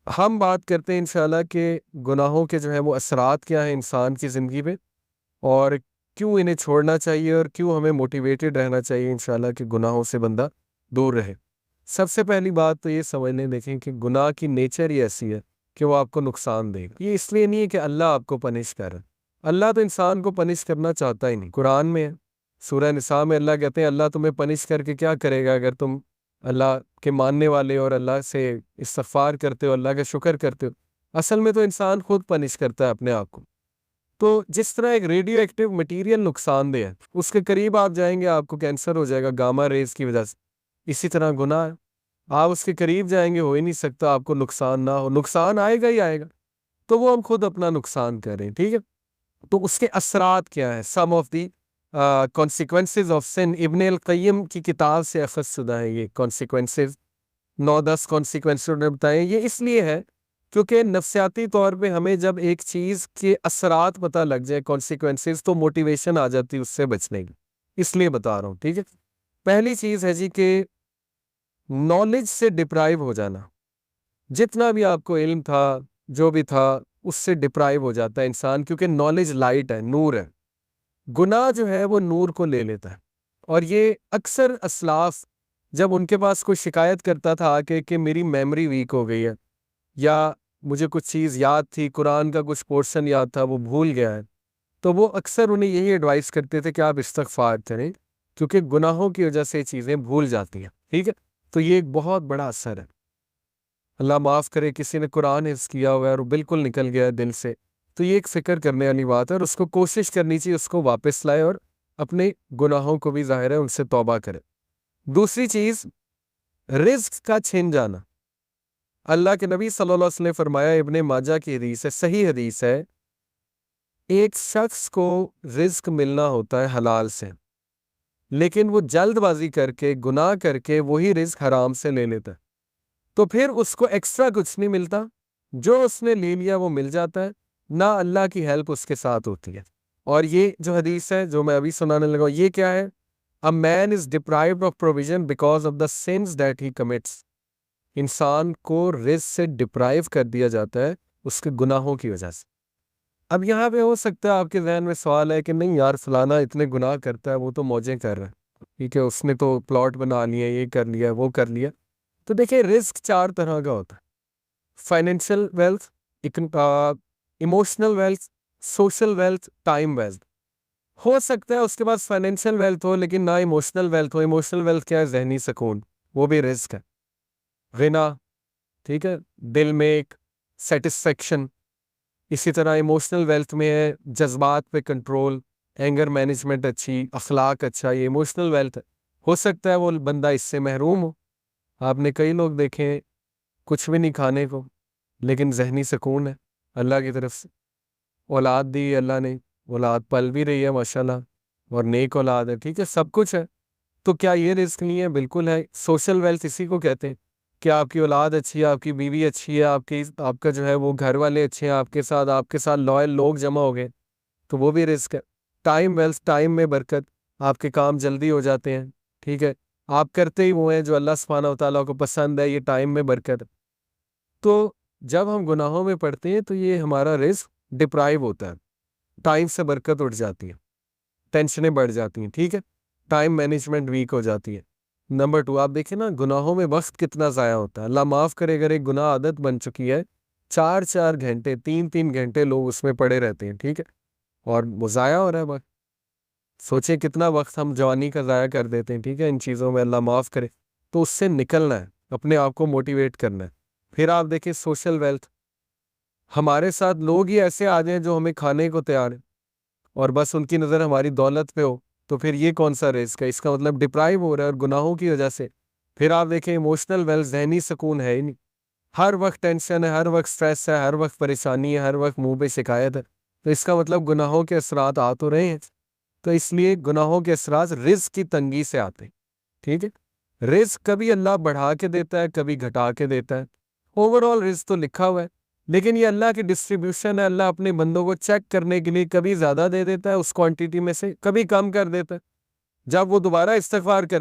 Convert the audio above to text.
ہم بات کرتے ہیں انشاءاللہ کہ گناہوں کے جو ہے وہ اثرات کیا ہیں انسان کی زندگی پہ، اور کیوں انہیں چھوڑنا چاہیے، اور کیوں ہمیں موٹیویٹڈ رہنا چاہیے انشاءاللہ کہ گناہوں سے بندہ دور رہے۔ سب سے پہلی بات تو یہ سمجھنے دیکھیں کہ گناہ کی نیچر ہی ایسی ہے کہ وہ آپ کو نقصان دے گا۔ یہ اس لیے نہیں ہے کہ اللہ آپ کو پنش کر رہا ہے، اللہ تو انسان کو پنش کرنا چاہتا ہی نہیں۔ قرآن میں ہے، سورہ نساء میں اللہ کہتے ہیں اللہ تمہیں پنش کر کے کیا کرے گا اگر تم اللہ کے ماننے والے اور اللہ سے استغفار کرتے ہو، اللہ کا شکر کرتے ہو۔ اصل میں تو انسان خود پنش کرتا ہے اپنے آپ کو۔ تو جس طرح ایک ریڈیو ایکٹیو مٹیریل نقصان دہ ہے، اس کے قریب آپ جائیں گے آپ کو کینسر ہو جائے گا گاما ریز کی وجہ سے۔ اسی طرح گناہ ہے، آپ اس کے قریب جائیں گے ہو ہی نہیں سکتا آپ کو نقصان نہ ہو، نقصان آئے گا ہی آئے گا، تو وہ ہم خود اپنا نقصان کریں، ٹھیک ہے۔ تو اس کے اثرات کیا ہیں؟ سم of the consequences of sun, ابن القیم کی کتاب سے اخذ شدہ ہے یہ کانسیکوینسز، 9-10 کانسیکوینسز نے بتائے۔ یہ اس لیے ہے کیونکہ نفسیاتی طور پہ ہمیں جب ایک چیز کے اثرات پتہ لگ جائے کانسیکوینسز، تو موٹیویشن آ جاتی ہے اس سے بچنے کی، اس لیے بتا رہا ہوں، ٹھیک ہے۔ پہلی چیز ہے جی کہ نالج سے ڈپرائیو ہو جانا، جتنا بھی آپ کو علم تھا جو بھی تھا اس سے ڈپرائیو ہو جاتا ہے انسان، کیونکہ نالج لائٹ ہے، نور ہے۔ گناہ جو ہے وہ نور کو لے لیتا ہے، اور یہ اکثر اسلاف جب ان کے پاس کوئی شکایت کرتا تھا آ کے کہ میری میموری ویک ہو گئی ہے، یا مجھے کچھ چیز یاد تھی، قرآن کا کچھ پورشن یاد تھا وہ بھول گیا ہے، تو وہ اکثر انہیں یہی ایڈوائز کرتے تھے کہ آپ استغفار کریں، کیونکہ گناہوں کی وجہ سے چیزیں بھول جاتی ہیں، ٹھیک ہے۔ تو یہ ایک بہت بڑا اثر ہے۔ اللہ معاف کرے کسی نے قرآن حفظ کیا ہوا ہے اور بالکل نکل گیا ہے دل سے، تو یہ ایک فکر کرنے والی بات ہے، اور اس کو کوشش کرنی چاہیے اس کو واپس لائے، اور اپنے گناہوں کو بھی ظاہر ہے ان سے توبہ کرے۔ دوسری چیز، رزق کا چھن جانا۔ اللہ کے نبی صلی اللہ علیہ وسلم نے فرمایا، ابن ماجہ کی حدیث ہے، صحیح حدیث ہے، ایک شخص کو رزق ملنا ہوتا ہے حلال سے، لیکن وہ جلد بازی کر کے گناہ کر کے وہی رزق حرام سے لے لیتا ہے، تو پھر اس کو ایکسٹرا کچھ نہیں ملتا، جو اس نے لے لیا وہ مل جاتا ہے، نہ اللہ کی ہیلپ اس کے ساتھ ہوتی ہے۔ اور یہ جو حدیث ہے جو میں ابھی سنانے لگا ہوں، یہ کیا ہے؟ A man is deprived of provision because of the sins that he commits۔ انسان کو رزق سے ڈپرائیو کر دیا جاتا ہے اس کے گناہوں کی وجہ سے۔ اب یہاں پہ ہو سکتا ہے آپ کے ذہن میں سوال ہے کہ نہیں یار فلانا اتنے گناہ کرتا ہے، وہ تو موجیں کر رہا ہے، ٹھیک ہے، اس نے تو پلاٹ بنا لیا، یہ کر لیا وہ کر لیا۔ تو دیکھیں رزق 4 طرح کا ہوتا ہے: financial wealth, emotional wealth, social wealth, time wealth. ہو سکتا ہے اس کے پاس فائنینشیل ویلتھ ہو لیکن نہ ایموشنل ویلتھ ہو۔ ایموشنل ویلتھ کیا ہے؟ ذہنی سکون، وہ بھی رزق ہے۔ غنا، ٹھیک ہے، دل میں ایک سیٹسفیکشن۔ اسی طرح ایموشنل ویلتھ میں ہے جذبات پہ کنٹرول، اینگر مینجمنٹ اچھی، اخلاق اچھا، یہ ایموشنل ویلتھ ہے۔ ہو سکتا ہے وہ بندہ اس سے محروم ہو۔ آپ نے کئی لوگ دیکھے کچھ بھی نہیں کھانے کو لیکن ذہنی سکون ہے اللہ کی طرف سے، اولاد دی اللہ نے، اولاد پل بھی رہی ہے ماشاءاللہ، اور نیک اولاد ہے، ٹھیک ہے، سب کچھ ہے۔ تو کیا یہ رزق نہیں ہے؟ بالکل ہے۔ سوشل ویلتھ اسی کو کہتے ہیں کہ آپ کی اولاد اچھی ہے، آپ کی بیوی اچھی ہے، آپ کا جو ہے وہ گھر والے اچھے ہیں، آپ کے ساتھ لوئل لوگ جمع ہو گئے، تو وہ بھی رزق ہے۔ ٹائم ویلتھ، ٹائم میں برکت، آپ کے کام جلدی ہو جاتے ہیں، ٹھیک ہے، آپ کرتے ہی وہ ہیں جو اللہ سبحانہ و تعالیٰ کو پسند ہے، یہ ٹائم میں برکت ہے۔ تو جب ہم گناہوں میں پڑتے ہیں تو یہ ہمارا رزق ڈپرائیو ہوتا ہے، ٹائم سے برکت اٹھ جاتی ہے، ٹینشنیں بڑھ جاتی ہیں، ٹھیک ہے، ٹائم مینجمنٹ ویک ہو جاتی ہے۔ نمبر 2، آپ دیکھیں نا گناہوں میں وقت کتنا ضائع ہوتا ہے۔ اللہ معاف کرے اگر ایک گناہ عادت بن چکی ہے، 4 گھنٹے 3 گھنٹے لوگ اس میں پڑے رہتے ہیں، ٹھیک ہے، اور وہ ضائع ہو رہا ہے وقت۔ سوچیں کتنا وقت ہم جوانی کا ضائع کر دیتے ہیں، ٹھیک ہے، ان چیزوں میں، اللہ معاف کرے۔ تو اس سے نکلنا ہے، اپنے آپ کو موٹیویٹ کرنا ہے۔ پھر آپ دیکھیں سوشل ویلتھ، ہمارے ساتھ لوگ ہی ایسے آ جائیں جو ہمیں کھانے کو تیار ہیں، اور بس ان کی نظر ہماری دولت پہ ہو، تو پھر یہ کون سا رزق ہے؟ اس کا مطلب ڈپرائیو ہو رہا ہے اور گناہوں کی وجہ سے۔ پھر آپ دیکھیں ایموشنل ویلتھ، ذہنی سکون ہے ہی نہیں، ہر وقت ٹینشن ہے، ہر وقت سٹریس ہے، ہر وقت پریشانی ہے، ہر وقت منہ پہ شکایت ہے، تو اس کا مطلب گناہوں کے اثرات آ تو رہے ہیں۔ تو اس لیے گناہوں کے اثرات رزق کی تنگی سے آتے ہیں، ٹھیک ہے۔ رزق کبھی اللہ بڑھا کے دیتا ہے، کبھی گھٹا کے دیتا ہے، اوورآل رزق تو لکھا ہوا ہے، لیکن یہ اللہ کی ڈسٹریبیوشن ہے۔ اللہ اپنے بندوں کو چیک کرنے کے لیے کبھی زیادہ دے دیتا ہے اس کوانٹٹی میں سے، کبھی کم کر دیتا ہے۔ جب وہ دوبارہ استغفار کرتے